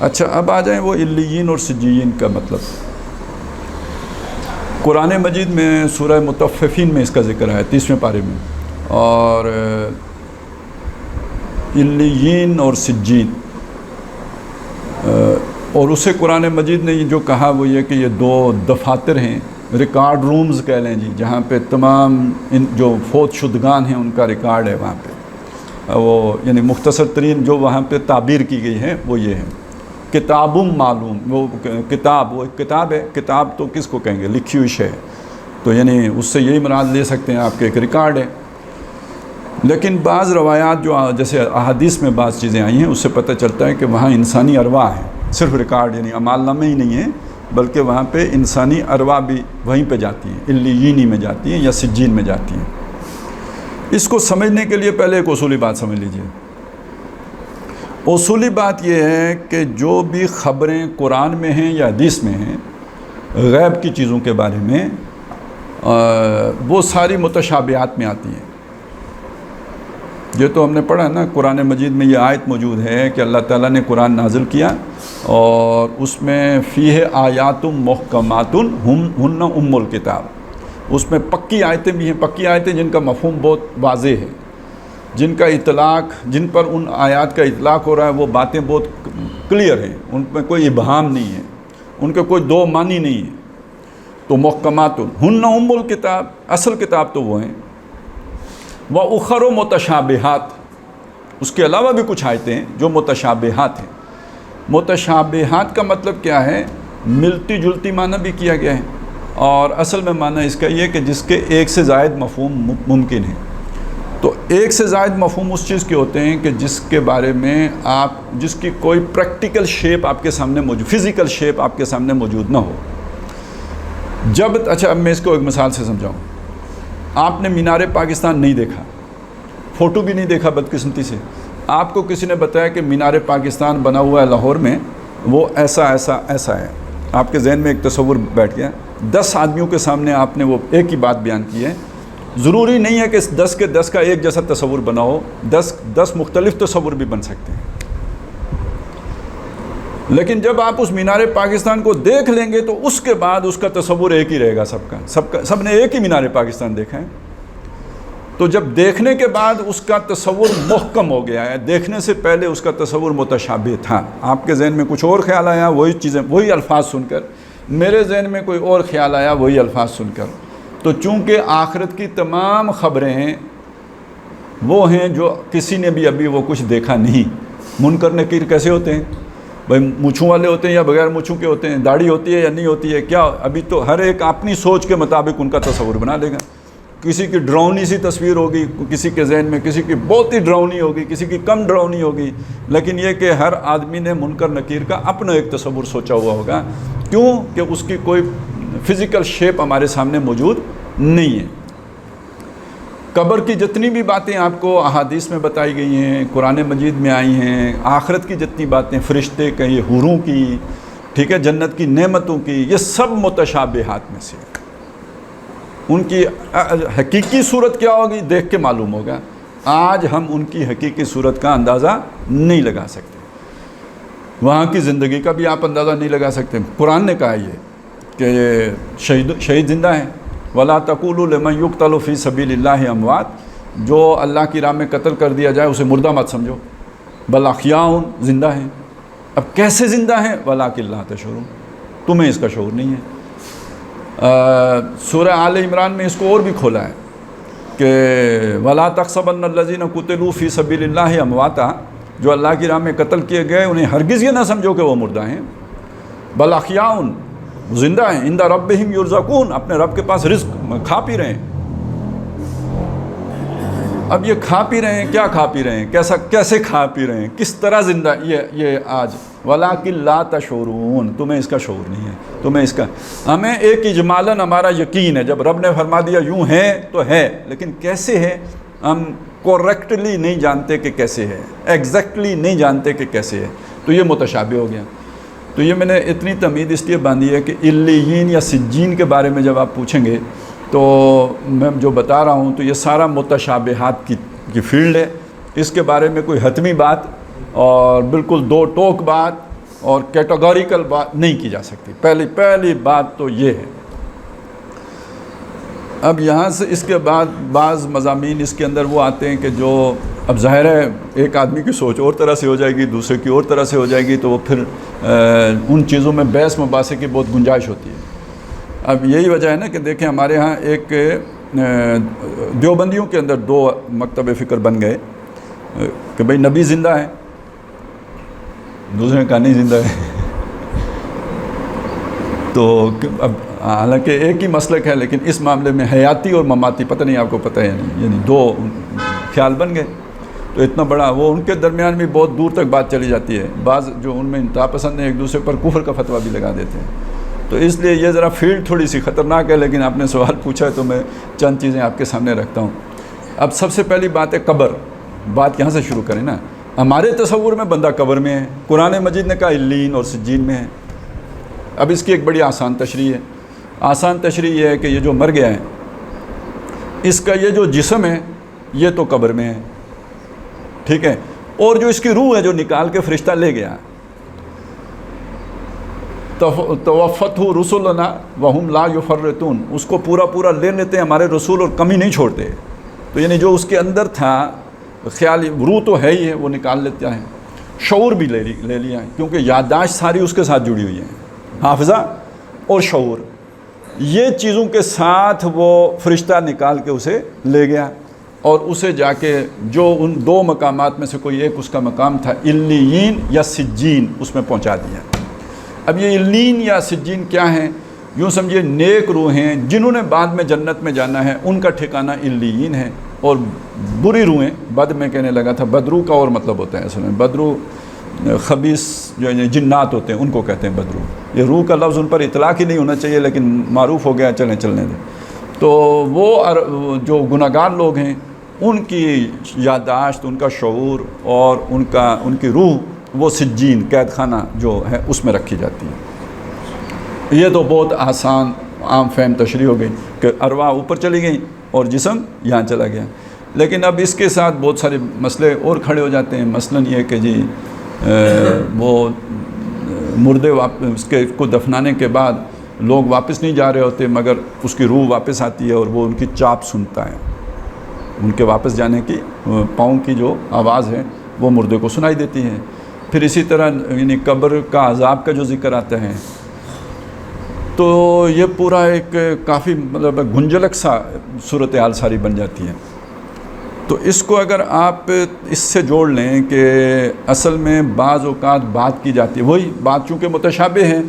اچھا اب آ جائیں وہ علیین اور سجین کا مطلب۔ قرآن مجید میں سورہ مطففین میں اس کا ذکر ہے 30ویں پارے میں، اور علیین اور سجین، اور اسے قرآن مجید نے جو کہا وہ یہ کہ یہ دو دفاتر ہیں، ریکارڈ رومز کہہ لیں جی، جہاں پہ تمام ان جو فوت شدگان ہیں ان کا ریکارڈ ہے وہاں پہ، وہ یعنی مختصر ترین جو وہاں پہ تعبیر کی گئی ہے وہ یہ ہے کتاب معلوم۔ وہ کتاب، وہ ایک کتاب ہے، کتاب تو کس کو کہیں گے، لکھی ہوئی شے، تو یعنی اس سے یہی مراد لے سکتے ہیں آپ کے ایک ریکارڈ ہے۔ لیکن بعض روایات جو جیسے احادیث میں بعض چیزیں آئی ہیں اس سے پتہ چلتا ہے کہ وہاں انسانی ارواح ہے، صرف ریکارڈ یعنی اعمال نامے ہی نہیں ہیں، بلکہ وہاں پہ انسانی ارواح بھی وہیں پہ جاتی ہیں، علیین میں جاتی ہیں یا سجین میں جاتی ہیں۔ اس کو سمجھنے کے لیے پہلے ایک اصولی بات سمجھ لیجئے۔ اصولی بات یہ ہے کہ جو بھی خبریں قرآن میں ہیں یا حدیث میں ہیں غیب کی چیزوں کے بارے میں، وہ ساری متشابہات میں آتی ہیں۔ یہ تو ہم نے پڑھا نا، قرآن مجید میں یہ آیت موجود ہے کہ اللہ تعالیٰ نے قرآن نازل کیا اور اس میں فیہ آیات محکمات ہن ام الکتاب، اس میں پکی آیتیں بھی ہیں، پکی آیتیں جن کا مفہوم بہت واضح ہے، جن کا اطلاق، جن پر ان آیات کا اطلاق ہو رہا ہے وہ باتیں بہت کلیئر ہیں، ان میں کوئی ابہام نہیں ہے، ان کے کوئی دو معنی نہیں ہے۔ تو محکمات ہن ام الکتاب، اصل کتاب تو وہ ہیں، وَأُخَرُ متشابہات، اس کے علاوہ بھی کچھ آیتیں ہیں جو متشابہات ہیں۔ متشابہات کا مطلب کیا ہے؟ ملتی جلتی معنی بھی کیا گیا ہے، اور اصل میں معنی اس کا یہ کہ جس کے ایک سے زائد مفہوم ممکن ہے۔ تو ایک سے زائد مفہوم اس چیز کے ہوتے ہیں کہ جس کے بارے میں آپ، جس کی کوئی پریکٹیکل شیپ آپ کے سامنے موجود، فزیکل شیپ آپ کے سامنے موجود نہ ہو۔ جب اچھا اب میں اس کو ایک مثال سے سمجھاؤں۔ آپ نے مینار پاکستان نہیں دیکھا، فوٹو بھی نہیں دیکھا بدقسمتی سے، آپ کو کسی نے بتایا کہ مینار پاکستان بنا ہوا ہے لاہور میں، وہ ایسا ایسا ایسا ہے، آپ کے ذہن میں ایک تصور بیٹھ گیا، 10 آدمیوں کے سامنے آپ نے وہ ایک ہی بات بیان کی ہے۔ ضروری نہیں ہے کہ 10 کے 10 کا ایک جیسا تصور بنا ہو، 10 مختلف تصور بھی بن سکتے ہیں، لیکن جب آپ اس مینار پاکستان کو دیکھ لیں گے تو اس کے بعد اس کا تصور ایک ہی رہے گا، سب نے ایک ہی مینار پاکستان دیکھا ہے۔ تو جب دیکھنے کے بعد اس کا تصور محکم ہو گیا ہے، دیکھنے سے پہلے اس کا تصور متشابہ تھا، آپ کے ذہن میں کچھ اور خیال آیا وہی چیزیں، وہی الفاظ سن کر، میرے ذہن میں کوئی اور خیال آیا وہی الفاظ سن کر۔ تو چونکہ آخرت کی تمام خبریں ہیں وہ ہیں جو کسی نے بھی ابھی وہ کچھ دیکھا نہیں۔ منکر نکیر کیسے ہوتے ہیں بھائی؟ مونچھوں والے ہوتے ہیں یا بغیر مونچھوں کے ہوتے ہیں؟ داڑھی ہوتی ہے یا نہیں ہوتی ہے؟ کیا ابھی تو ہر ایک اپنی سوچ کے مطابق ان کا تصور بنا لے گا۔ کسی کی ڈراؤنی سی تصویر ہوگی کسی کے ذہن میں، کسی کی بہت ہی ڈراؤنی ہوگی، کسی کی کم ڈراؤنی ہوگی، لیکن یہ کہ ہر آدمی نے منکر نکیر کا اپنا ایک تصور سوچا ہوا ہوگا۔ کیوں کہ اس کی کوئی فزیکل شیپ ہمارے سامنے موجود نہیں ہے۔ قبر کی جتنی بھی باتیں آپ کو احادیث میں بتائی گئی ہیں، قرآن مجید میں آئی ہیں، آخرت کی جتنی باتیں، فرشتے کہیں حوروں کی، ٹھیک ہے، جنت کی نعمتوں کی، یہ سب متشابہات میں سے ہیں۔ ان کی حقیقی صورت کیا ہوگی دیکھ کے معلوم ہوگا، آج ہم ان کی حقیقی صورت کا اندازہ نہیں لگا سکتے، وہاں کی زندگی کا بھی آپ اندازہ نہیں لگا سکتے۔ قرآن نے کہا یہ کہ شہید زندہ ہیں، وَلَا تَقُولُوا لِمَنْ يُقْتَلُ فِي سَبِيلِ اللَّهِ أَمْوَاتٌ، جو اللہ کی راہ میں قتل کر دیا جائے اسے مردہ مت سمجھو، بل احیاء، زندہ ہیں۔ اب کیسے زندہ ہیں؟ وَلَٰكِن لَا تَشْعُرُونَ، تمہیں اس کا شعور نہیں ہے۔ سورہ آل عمران میں اس کو اور بھی کھولا ہے کہ وَلَا تَحْسَبَنَّ الَّذِينَ قُتِلُوا فِي سَبِيلِ اللَّهِ أَمْوَاتًا، جو اللہ کی راہ میں قتل کیے گئے انہیں ہرگز یہ نہ سمجھو کہ وہ مردہ ہیں، بل احیاء، زندہ ہیں، عند ربہم یرزقون، اپنے رب کے پاس رزق کھا پی رہے ہیں۔ اب یہ کھا پی رہے ہیں، کیا کھا پی رہے ہیں، کیسے کھا پی رہے ہیں، کس طرح زندہ، یہ آج وَلَٰكِن لَا تَشْعُرُونَ، تمہیں اس کا شعور نہیں ہے، تمہیں اس کا، ہمیں ایک اجمالاً ہمارا یقین ہے، جب رب نے فرما دیا یوں ہے تو ہے، لیکن کیسے ہے ہم کوریکٹلی نہیں جانتے کہ کیسے ہے، ایگزیکٹلی نہیں جانتے کہ کیسے ہے، تو یہ متشابہ ہو گیا۔ تو یہ میں نے اتنی تمہید اس لیے باندھی ہے کہ علیین یا سجین کے بارے میں جب آپ پوچھیں گے تو میں جو بتا رہا ہوں تو یہ سارا متشابہات کی فیلڈ ہے، اس کے بارے میں کوئی حتمی بات اور بالکل دو ٹوک بات اور کیٹاگوریکل بات نہیں کی جا سکتی. پہلی بات تو یہ ہے. اب یہاں سے اس کے بعد بعض مضامین اس کے اندر وہ آتے ہیں کہ جو اب ظاہر ہے ایک آدمی کی سوچ اور طرح سے ہو جائے گی، دوسرے کی اور طرح سے ہو جائے گی، تو وہ پھر ان چیزوں میں بحث مباحثے کی بہت گنجائش ہوتی ہے. اب یہی وجہ ہے نا کہ دیکھیں ہمارے ہاں ایک دیوبندیوں کے اندر 2 مکتب فکر بن گئے کہ بھئی نبی زندہ ہے، دوسرے کا نہیں زندہ ہے. تو اب حالانکہ ایک ہی مسلک ہے، لیکن اس معاملے میں حیاتی اور مماتی پتہ نہیں آپ کو پتہ ہے یا نہیں، یعنی 2 خیال بن گئے. تو اتنا بڑا وہ ان کے درمیان بھی بہت دور تک بات چلی جاتی ہے. بعض جو ان میں انتہا پسند ہیں ایک دوسرے پر کفر کا فتویٰ بھی لگا دیتے ہیں. تو اس لیے یہ ذرا فیلڈ تھوڑی سی خطرناک ہے، لیکن آپ نے سوال پوچھا ہے تو میں چند چیزیں آپ کے سامنے رکھتا ہوں. اب سب سے پہلی بات ہے قبر. بات یہاں سے شروع کریں نا. ہمارے تصور میں بندہ قبر میں ہے، قرآن مجید نے کہا علیین اور سجین میں ہے. اب اس کی ایک بڑی آسان تشریح ہے. آسان تشریح یہ ہے کہ یہ جو مر گیا ہے اس کا یہ جو جسم ہے یہ تو قبر میں ہے، ٹھیک ہے، اور جو اس کی روح ہے جو نکال کے فرشتہ لے گیا، توفتہ رسلنا وہم لا یفرطون، اس کو پورا لے لیتے ہیں ہمارے رسول اور کمی نہیں چھوڑتے. تو یعنی جو اس کے اندر تھا خیال، روح تو ہے ہی ہے، وہ نکال لیتے ہیں. شعور بھی لے لیا ہے کیونکہ یادداشت ساری اس کے ساتھ جڑی ہوئی ہے، حافظہ اور شعور، یہ چیزوں کے ساتھ وہ فرشتہ نکال کے اسے لے گیا اور اسے جا کے جو ان 2 مقامات میں سے کوئی ایک اس کا مقام تھا علیین یا سجین، اس میں پہنچا دیا. اب یہ علیین یا سجین کیا ہیں؟ یوں سمجھیے نیک روحیں جنہوں نے بعد میں جنت میں جانا ہے ان کا ٹھکانہ علیین ہے، اور بری روحیں، بد میں کہنے لگا تھا، بدرو کا اور مطلب ہوتا ہے اصل میں، بدرو خبیث جو جنات ہوتے ہیں ان کو کہتے ہیں بدرو. یہ روح کا لفظ ان پر اطلاق ہی نہیں ہونا چاہیے لیکن معروف ہو گیا، چلنے دیں. تو وہ جو گناہگار لوگ ہیں ان کی یادداشت، ان کا شعور اور ان کی روح وہ سجین، قید خانہ جو ہے اس میں رکھی جاتی ہے. یہ تو بہت آسان عام فہم تشریح ہو گئی کہ ارواح اوپر چلی گئیں اور جسم یہاں چلا گیا. لیکن اب اس کے ساتھ بہت سارے مسئلے اور کھڑے ہو جاتے ہیں. مثلاً یہ کہ جی وہ مردے اس کے کو دفنانے کے بعد لوگ واپس نہیں جا رہے ہوتے مگر اس کی روح واپس آتی ہے اور وہ ان کی چاپ سنتا ہے، ان کے واپس جانے کی پاؤں کی جو آواز ہے وہ مردے کو سنائی دیتی ہے. پھر اسی طرح یعنی قبر کا عذاب کا جو ذکر آتا ہے تو یہ پورا ایک کافی مطلب گنجلک سا صورتحال ساری بن جاتی ہے. تو اس کو اگر آپ اس سے جوڑ لیں کہ اصل میں بعض اوقات بات کی جاتی ہے، وہی بات چونکہ متشابہ ہیں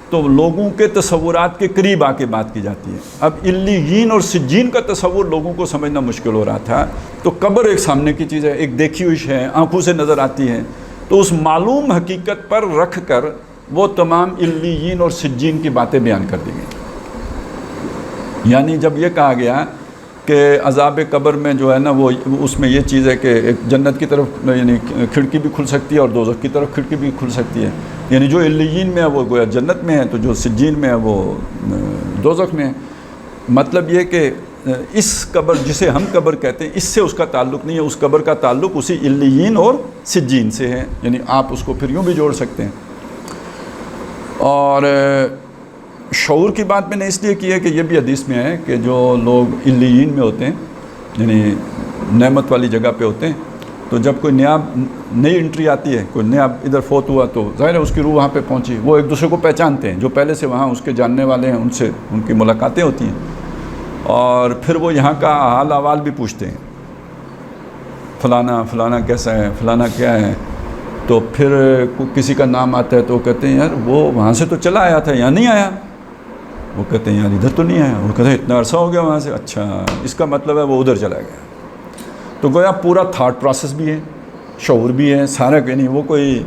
تو لوگوں کے تصورات کے قریب آ کے بات کی جاتی ہے. اب علیین اور سجین کا تصور لوگوں کو سمجھنا مشکل ہو رہا تھا، تو قبر ایک سامنے کی چیز ہے، ایک دیکھی ہوئی ہے، آنکھوں سے نظر آتی ہے، تو اس معلوم حقیقت پر رکھ کر وہ تمام علیین اور سجین کی باتیں بیان کر دی گئی. یعنی جب یہ کہا گیا کہ عذاب قبر میں جو ہے نا وہ اس میں یہ چیز ہے کہ ایک جنت کی طرف یعنی کھڑکی بھی کھل سکتی ہے اور دوزخ کی طرف کھڑکی بھی کھل سکتی ہے. یعنی جو علیین میں ہے وہ گویا جنت میں ہے، تو جو سجین میں ہے وہ دوزخ میں ہے. مطلب یہ کہ اس قبر جسے ہم قبر کہتے ہیں اس سے اس کا تعلق نہیں ہے، اس قبر کا تعلق اسی علیین اور سجین سے ہے. یعنی آپ اس کو پھر یوں بھی جوڑ سکتے ہیں. اور شعور کی بات میں نے اس لیے کی ہے کہ یہ بھی حدیث میں ہے کہ جو لوگ علیین میں ہوتے ہیں یعنی نعمت والی جگہ پہ ہوتے ہیں، تو جب کوئی نئی انٹری آتی ہے، کوئی نیا ادھر فوت ہوا تو ظاہر ہے اس کی روح وہاں پہ پہنچی، وہ ایک دوسرے کو پہچانتے ہیں، جو پہلے سے وہاں اس کے جاننے والے ہیں ان سے ان کی ملاقاتیں ہوتی ہیں، اور پھر وہ یہاں کا حال احوال بھی پوچھتے ہیں، فلانا کیسا ہے، فلانا کیا ہے. تو پھر کسی کا نام آتا ہے تو وہ کہتے ہیں یار وہ وہاں سے تو چلا آیا تھا، یہاں نہیں آیا. وہ کہتے ہیں یار ادھر تو نہیں آیا. وہ کہتے ہیں اتنا عرصہ ہو گیا وہاں سے. اچھا، اس کا مطلب ہے وہ ادھر چلا گیا. تو گویا پورا تھاٹ پروسیس بھی ہے، شعور بھی ہے، سارا کہ نہیں وہ کوئی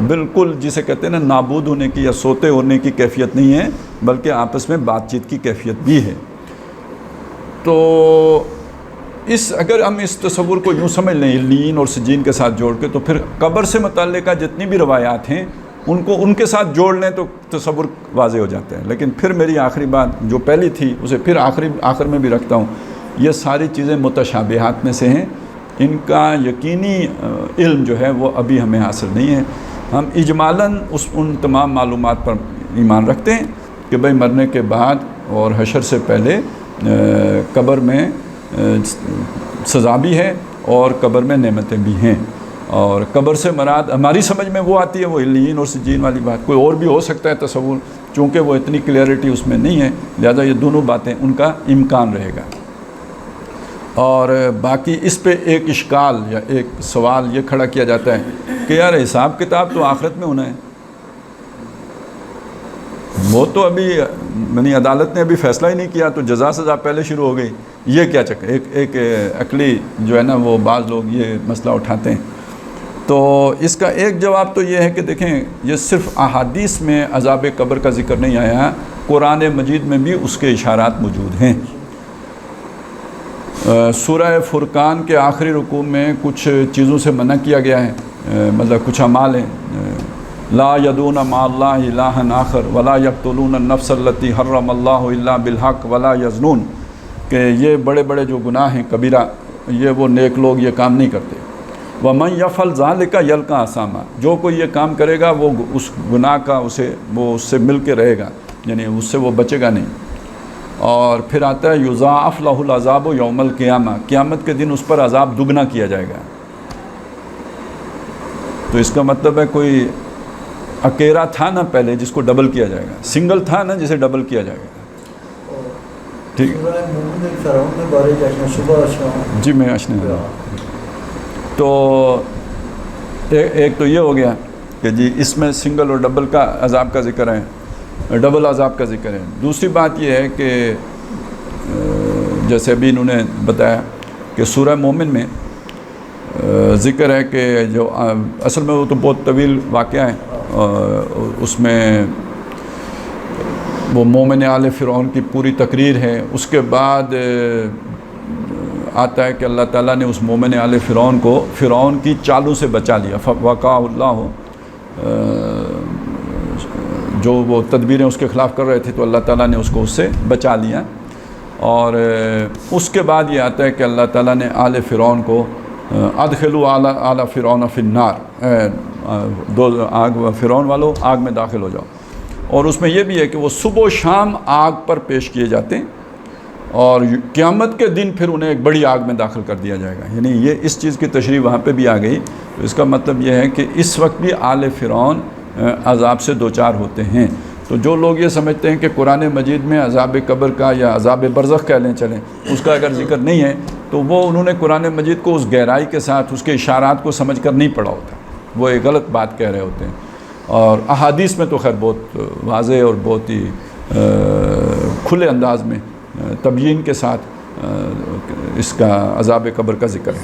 بالکل جسے کہتے ہیں نا نابود ہونے کی یا سوتے ہونے کی کیفیت نہیں ہے، بلکہ آپس میں بات چیت کی کیفیت بھی ہے. تو اگر ہم اس تصور کو یوں سمجھ لیں علیین اور سجین کے ساتھ جوڑ کے، تو پھر قبر سے متعلقہ جتنی بھی روایات ہیں ان کے ساتھ جوڑ لیں تو تصور واضح ہو جاتا ہے. لیکن پھر میری آخری بات جو پہلی تھی اسے پھر آخر میں بھی رکھتا ہوں، یہ ساری چیزیں متشابہات میں سے ہیں، ان کا یقینی علم جو ہے وہ ابھی ہمیں حاصل نہیں ہے. ہم اجمالاً ان تمام معلومات پر ایمان رکھتے ہیں کہ بھئی مرنے کے بعد اور حشر سے پہلے قبر میں سزا بھی ہے اور قبر میں نعمتیں بھی ہیں. اور قبر سے مراد ہماری سمجھ میں وہ آتی ہے وہ علیین اور سجین والی بات، کوئی اور بھی ہو سکتا ہے تصور، چونکہ وہ اتنی کلیئرٹی اس میں نہیں ہے، لہذا یہ دونوں باتیں ان کا امکان رہے گا. اور باقی اس پہ ایک اشکال یا ایک سوال یہ کھڑا کیا جاتا ہے کہ یار حساب کتاب تو آخرت میں ہونا ہے، وہ تو ابھی یعنی عدالت نے ابھی فیصلہ ہی نہیں کیا تو جزا سزا پہلے شروع ہو گئی، یہ کیا چکر. ایک عقلی جو ہے نا وہ بعض لوگ یہ مسئلہ اٹھاتے ہیں. تو اس کا ایک جواب تو یہ ہے کہ دیکھیں یہ صرف احادیث میں عذاب قبر کا ذکر نہیں آیا، قرآن مجید میں بھی اس کے اشارات موجود ہیں. سورہ فرقان کے آخری رکوع میں کچھ چیزوں سے منع کیا گیا ہے، مطلب کچھ اعمال ہیں، لا یدعون مع اللہ الہا آخر ولا یقتلون النفس التی حرم اللہ الا بالحق ولا یزنون، کہ یہ بڑے بڑے جو گناہ ہیں کبیرہ یہ وہ نیک لوگ یہ کام نہیں کرتے. وَمَن يَفْعَلْ ذَلِكَ يَلْقَ أَثَامًا، جو کوئی یہ کام کرے گا وہ اس گناہ کا وہ اس سے مل کے رہے گا، یعنی اس سے وہ بچے گا نہیں. اور پھر آتا ہے یضاعف لہ العذاب یوم القیامہ، قیامت کے دن اس پر عذاب دگنا کیا جائے گا. تو اس کا مطلب ہے کوئی اکیلا تھا نا پہلے جس کو ڈبل کیا جائے گا، سنگل تھا نا جسے ڈبل کیا جائے گا. ٹھیک جی میں اشنا. تو ایک تو یہ ہو گیا کہ جی اس میں سنگل اور ڈبل کا عذاب کا ذکر ہے، ڈبل عذاب کا ذکر ہے. دوسری بات یہ ہے کہ جیسے ابھی انہوں نے بتایا کہ سورہ مومن میں ذکر ہے کہ جو اصل میں وہ تو بہت طویل واقعہ ہے، اس میں وہ مومن آل فرعون کی پوری تقریر ہے. اس کے بعد آتا ہے کہ اللہ تعالیٰ نے اس مومن آل فرعون کو فرعون کی چالوں سے بچا لیا. وقع اللہ، جو وہ تدبیریں اس کے خلاف کر رہے تھے تو اللہ تعالیٰ نے اس کو اس سے بچا لیا. اور اس کے بعد یہ آتا ہے کہ اللہ تعالیٰ نے آل فرعون کو ادخلوا آل فرعون فی النار، آگ فرعون والو آگ میں داخل ہو جاؤ. اور اس میں یہ بھی ہے کہ وہ صبح و شام آگ پر پیش کیے جاتے ہیں اور قیامت کے دن پھر انہیں ایک بڑی آگ میں داخل کر دیا جائے گا. یعنی یہ اس چیز کی تشریح وہاں پہ بھی آ گئی. تو اس کا مطلب یہ ہے کہ اس وقت بھی آل فرعون عذاب سے دوچار ہوتے ہیں. تو جو لوگ یہ سمجھتے ہیں کہ قرآن مجید میں عذاب قبر کا یا عذاب برزخ کہہ لیں چلیں اس کا اگر ذکر نہیں ہے تو وہ انہوں نے قرآن مجید کو اس گہرائی کے ساتھ اس کے اشارات کو سمجھ کر نہیں پڑھا ہوتا، وہ ایک غلط بات کہہ رہے ہوتے ہیں. اور احادیث میں تو خیر بہت واضح اور بہت ہی کھلے انداز میں تبیین کے ساتھ اس کا عذاب قبر کا ذکر ہے.